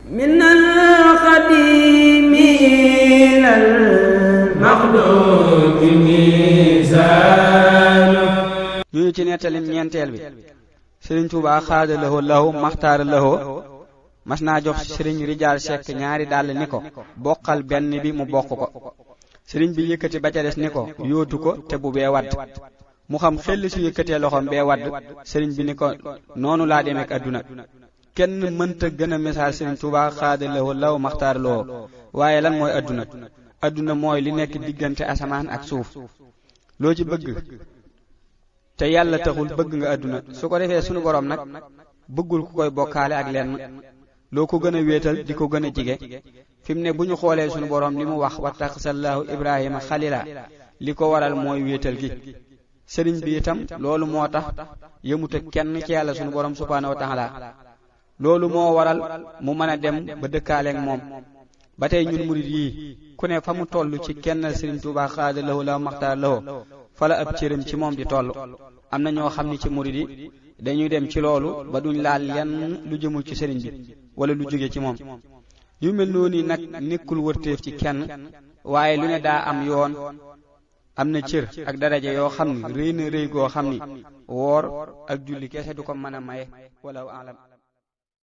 من القديم إلى المخلوق ميزان ñu ci nettalim ñeenteel bi Sëriñ Tuubaa xaada lahu maxtaar lahu mas naa jox Sëriñ Rijaal Sekk ñaari dàll ni ko bokkal benn bi mu bokk ko sëriñ bi yëkkati ba ca des ni ko yóotu ko te bu bee wadd mu xam xel su yëkkatee loxoom bee wadd sëriñ bi ni ko noonu laa demee ak adduna kenn mënta gën a misaal Sëriñ Tuubaa xaada lahu maxtaar lahu waaye lan mooy adduna mooy li nekk diggante asamaan ak suuf loo ci bëgg te yàlla taxul bëgg nga adduna su ko defee sunu borom nag bëggul ku koy bokkaale ak lenn loo ko gën a wéetal di ko gën a jige fi mu ne bu ñu xoolee sunu borom li mu wax wattaxasallahu Ibrahima xalila li ko waral mooy wéetal gi sëriñ bi itam loolu moo tax yëmut ak kenn ci yàlla sunu borom subhaanahu wa taala loolu moo waral mu mën a dem ba dëkkaaleeg moom ba tey ñun murid yii ku ne fa mu toll ci kenn Sëriñ Tuubaa xaada lahu maxtaar lahu fa la ab cëram ci moom di toll am na ñoo xam ni ci murid yi dañuy dem ci loolu ba duñ laal lenn lu jëmul ci sëriñ bi wala lu jóge ci moom yu mel noonu nag nekkul wërteef ci kenn waaye lu ne daa am yoon am na cër ak daraja yoo xam ni rëy na rëy goo xam ni woor ak julli kese du ko mën a maye wala alam